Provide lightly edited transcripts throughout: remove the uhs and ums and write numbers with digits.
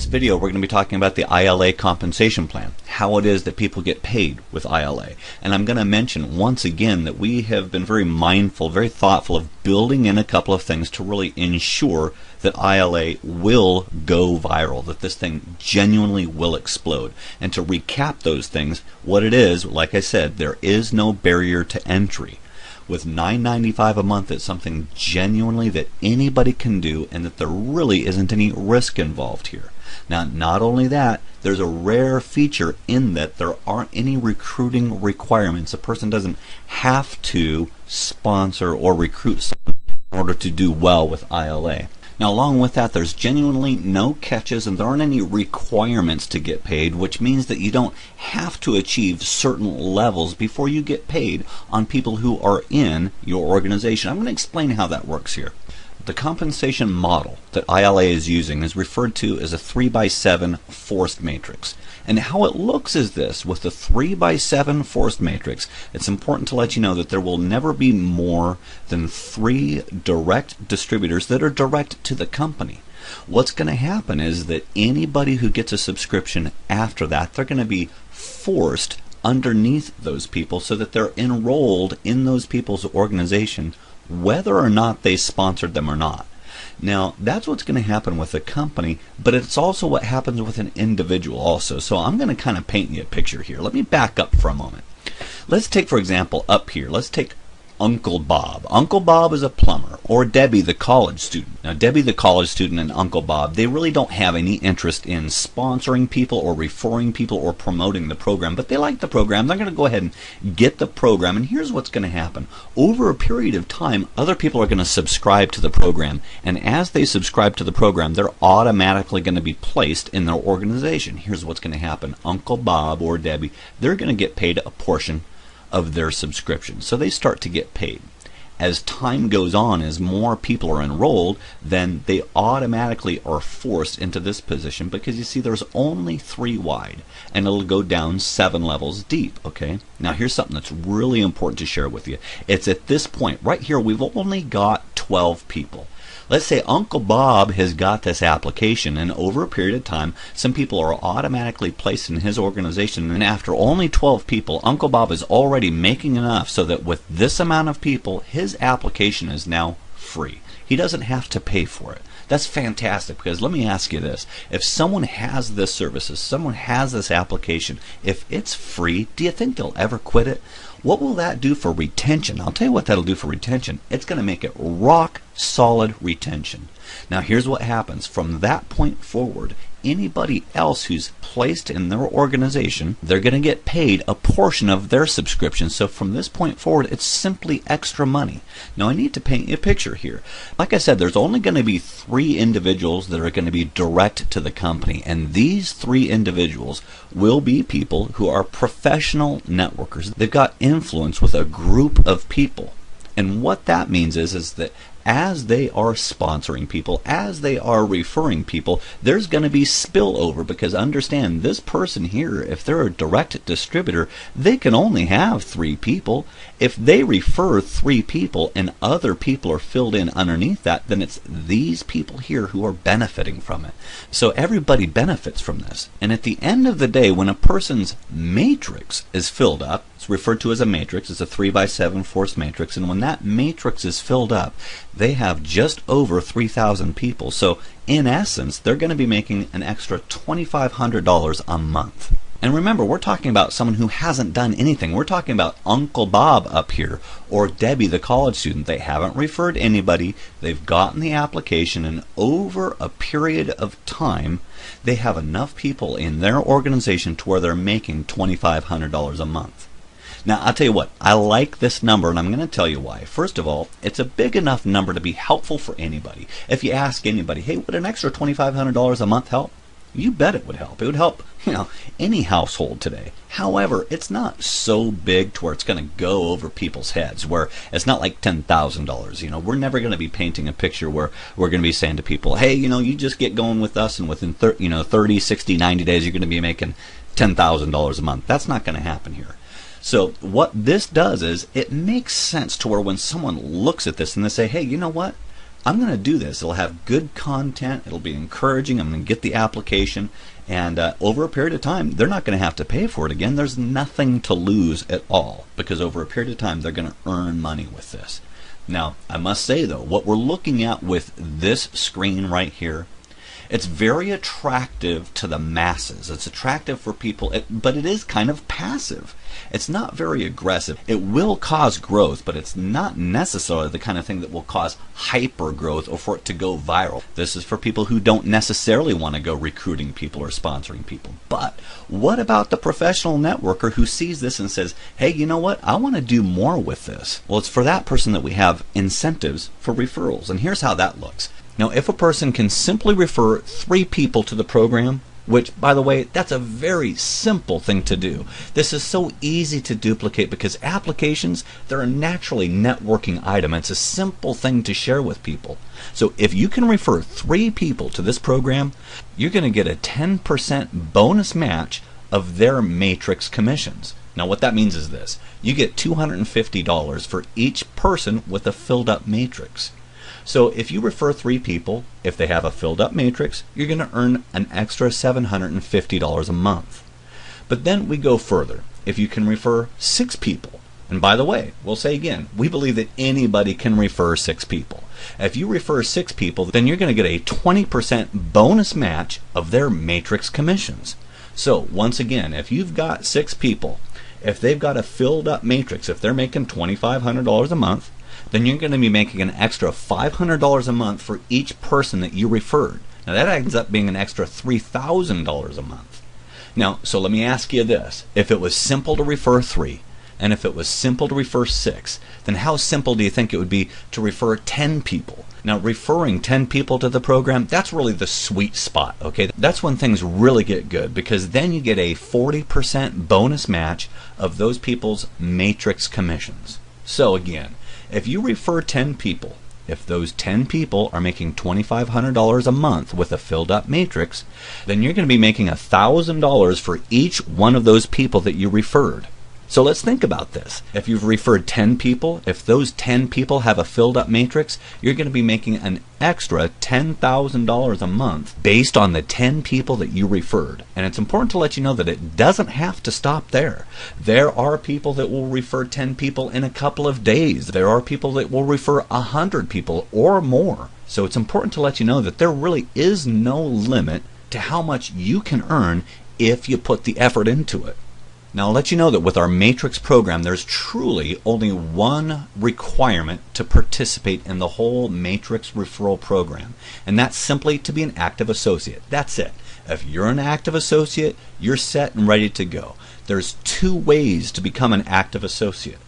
Video, we're going to be talking about the ILA compensation plan, how it is that people get paid with ILA. And I'm going to mention once again that we have been very mindful, very thoughtful of building in a couple of things to really ensure that ILA will go viral, that this thing genuinely will explode. And to recap those things, what it is, like I said, there is no barrier to entry. With $9.95 a month, it's something genuinely that anybody can do, and that there really isn't any risk involved here. Now, not only that, there's a rare feature in that there aren't any recruiting requirements. A person doesn't have to sponsor or recruit someone in order to do well with ILA. Now, along with that, there's genuinely no catches, and there aren't any requirements to get paid, which means that you don't have to achieve certain levels before you get paid on people who are in your organization. I'm going to explain how that works here. The compensation model that ILA is using is referred to as a 3x7 forced matrix. And how it looks is this: with the 3x7 forced matrix, it's important to let you know that there will never be more than 3 direct distributors that are direct to the company. What's going to happen is that anybody who gets a subscription after that, they're going to be forced underneath those people so that they're enrolled in those people's organization, whether or not they sponsored them or not. Now, that's what's going to happen with a company, but it's also what happens with an individual also. So I'm going to kind of paint you a picture here. Let me back up for a moment. Let's take, for example, up here, let's take Uncle Bob. Uncle Bob is a plumber, or Debbie the college student. Now, Debbie the college student and Uncle Bob, they really don't have any interest in sponsoring people or referring people or promoting the program, but they like the program. They're going to go ahead and get the program, and here's what's going to happen. Over a period of time, other people are going to subscribe to the program, and as they subscribe to the program, they're automatically going to be placed in their organization. Here's what's going to happen. Uncle Bob or Debbie, they're going to get paid a portion of their subscription. So they start to get paid. As time goes on, as more people are enrolled, then they automatically are forced into this position, because you see there's only 3 wide, and it'll go down 7 levels deep. Okay, now here's something that's really important to share with you. It's at this point right here, we've only got 12 people. Let's say Uncle Bob has got this application, and over a period of time, some people are automatically placed in his organization, and after only 12 people, Uncle Bob is already making enough so that with this amount of people, his application is now free. He doesn't have to pay for it. That's fantastic, because let me ask you this. If someone has this service, if someone has this application, if it's free, do you think they'll ever quit it? What will that do for retention? I'll tell you what that'll do for retention. It's going to make it rock solid retention. Now, here's what happens. From that point forward, anybody else who's placed in their organization, they're going to get paid a portion of their subscription. So from this point forward, it's simply extra money. Now, I need to paint you a picture here. Like I said, there's only going to be 3 individuals that are going to be direct to the company, and these 3 individuals will be people who are professional networkers. They've got influence with a group of people. And what that means is that as they are sponsoring people, as they are referring people, there's going to be spillover, because understand, this person here, if they're a direct distributor, they can only have 3 people. If they refer 3 people and other people are filled in underneath that, then it's these people here who are benefiting from it. So everybody benefits from this. And at the end of the day, when a person's matrix is filled up, it's referred to as a matrix. It's a 3x7 force matrix. And when that matrix is filled up, they have just over 3,000 people. So in essence, they're going to be making an extra $2,500 a month. And remember, we're talking about someone who hasn't done anything. We're talking about Uncle Bob up here, or Debbie, the college student. They haven't referred anybody. They've gotten the application, and over a period of time, they have enough people in their organization to where they're making $2,500 a month. Now, I'll tell you what, I like this number, and I'm going to tell you why. First of all, it's a big enough number to be helpful for anybody. If you ask anybody, hey, would an extra $2,500 a month help? You bet it would help. It would help, any household today. However, it's not so big to where it's going to go over people's heads, where it's not like $10,000. We're never going to be painting a picture where we're going to be saying to people, hey, you just get going with us, and within 30, 60, 90 days, you're going to be making $10,000 a month. That's not going to happen here. So what this does is it makes sense to where when someone looks at this and they say, hey, you know what? I'm going to do this. It'll have good content. It'll be encouraging. I'm going to get the application. And over a period of time, they're not going to have to pay for it again. There's nothing to lose at all, because over a period of time, they're going to earn money with this. Now, I must say, though, what we're looking at with this screen right here, it's very attractive to the masses. It's attractive for people, but it is kind of passive. It's not very aggressive. It will cause growth, but it's not necessarily the kind of thing that will cause hyper growth or for it to go viral. This is for people who don't necessarily want to go recruiting people or sponsoring people. But what about the professional networker who sees this and says, hey, you know what? I want to do more with this. Well, it's for that person that we have incentives for referrals. And here's how that looks. Now, if a person can simply refer 3 people to the program, which, by the way, that's a very simple thing to do. This is so easy to duplicate because applications, they're a naturally networking item. It's a simple thing to share with people. So if you can refer 3 people to this program, you're going to get a 10% bonus match of their matrix commissions. Now, what that means is this. You get $250 for each person with a filled up matrix. So if you refer 3 people, if they have a filled up matrix, you're going to earn an extra $750 a month. But then we go further. If you can refer 6 people, and by the way, we'll say again, we believe that anybody can refer 6 people. If you refer 6 people, then you're going to get a 20% bonus match of their matrix commissions. So once again, if you've got 6 people, if they've got a filled up matrix, if they're making $2,500 a month, then you're going to be making an extra $500 a month for each person that you referred. Now that ends up being an extra $3,000 a month. Now, so let me ask you this. If it was simple to refer 3, and if it was simple to refer 6, then how simple do you think it would be to refer 10 people? Now, referring 10 people to the program, that's really the sweet spot, okay? That's when things really get good, because then you get a 40% bonus match of those people's matrix commissions. So again, if you refer 10 people, if those 10 people are making $2,500 a month with a filled up matrix, then you're going to be making $1,000 for each one of those people that you referred. So let's think about this. If you've referred 10 people, if those 10 people have a filled up matrix, you're going to be making an extra $10,000 a month based on the 10 people that you referred. And it's important to let you know that it doesn't have to stop there. There are people that will refer 10 people in a couple of days. There are people that will refer 100 people or more. So it's important to let you know that there really is no limit to how much you can earn if you put the effort into it. Now, I'll let you know that with our Matrix program, there's truly only one requirement to participate in the whole Matrix referral program, and that's simply to be an active associate. That's it. If you're an active associate, you're set and ready to go. There's 2 ways to become an active associate.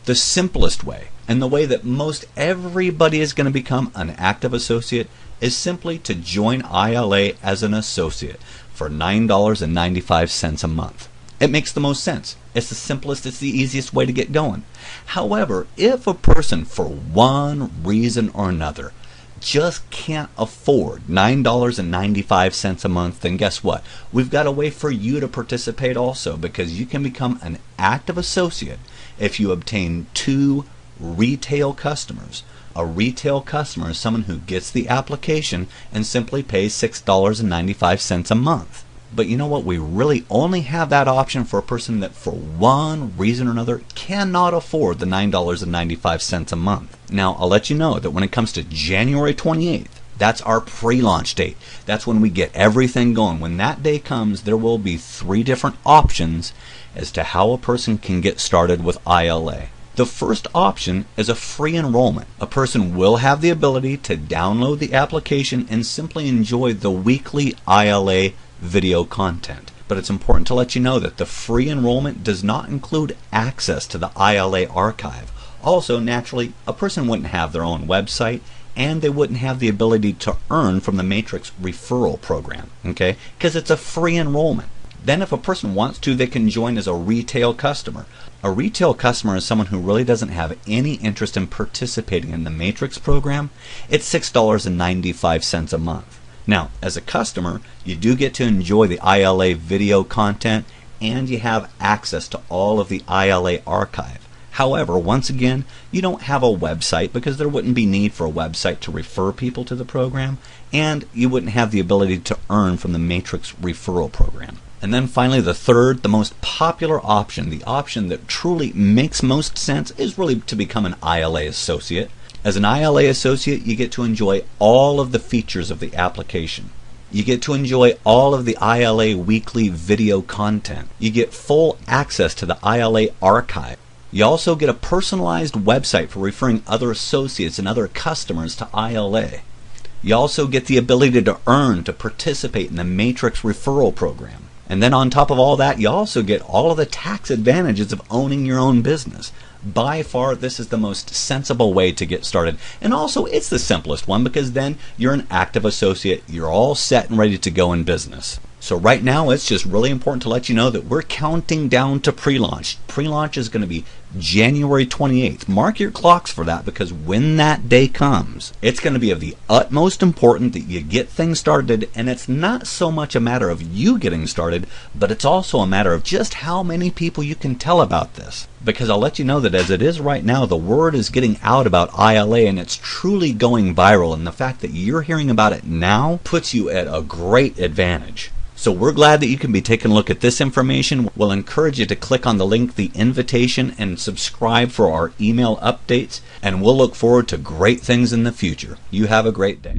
The simplest way, and the way that most everybody is going to become an active associate, is simply to join ILA as an associate for $9.95 a month. It makes the most sense. It's the simplest, it's the easiest way to get going. However, if a person, for one reason or another, just can't afford $9.95 a month, then guess what? We've got a way for you to participate also, because you can become an active associate if you obtain 2 retail customers. A retail customer is someone who gets the application and simply pays $6.95 a month. But you know what? We really only have that option for a person that for one reason or another cannot afford the $9.95 a month. Now, I'll let you know that when it comes to January 28th, that's our pre-launch date. That's when we get everything going. When that day comes, there will be 3 different options as to how a person can get started with ILA. The first option is a free enrollment. A person will have the ability to download the application and simply enjoy the weekly ILA video content. But it's important to let you know that the free enrollment does not include access to the ILA archive. Also, naturally, a person wouldn't have their own website, and they wouldn't have the ability to earn from the Matrix referral program, okay? Because it's a free enrollment. Then if a person wants to, they can join as a retail customer. A retail customer is someone who really doesn't have any interest in participating in the Matrix program. It's $6.95 a month. Now, as a customer, you do get to enjoy the ILA video content, and you have access to all of the ILA archive. However, once again, you don't have a website because there wouldn't be need for a website to refer people to the program, and you wouldn't have the ability to earn from the Matrix referral program. And then finally, the third, the most popular option, the option that truly makes most sense, is really to become an ILA associate. As an ILA associate, you get to enjoy all of the features of the application. You get to enjoy all of the ILA weekly video content. You get full access to the ILA archive. You also get a personalized website for referring other associates and other customers to ILA. You also get the ability to earn to participate in the Matrix referral program. And then on top of all that, you also get all of the tax advantages of owning your own business. By far, this is the most sensible way to get started. And also, it's the simplest one because then you're an active associate. You're all set and ready to go in business. So right now, it's just really important to let you know that we're counting down to pre-launch. Pre-launch is going to be January 28th. Mark your clocks for that, because when that day comes, it's going to be of the utmost importance that you get things started. And it's not so much a matter of you getting started, but it's also a matter of just how many people you can tell about this. Because I'll let you know that as it is right now, the word is getting out about ILA, and it's truly going viral. And the fact that you're hearing about it now puts you at a great advantage. So we're glad that you can be taking a look at this information. We'll encourage you to click on the link, the invitation, and subscribe for our email updates. And we'll look forward to great things in the future. You have a great day.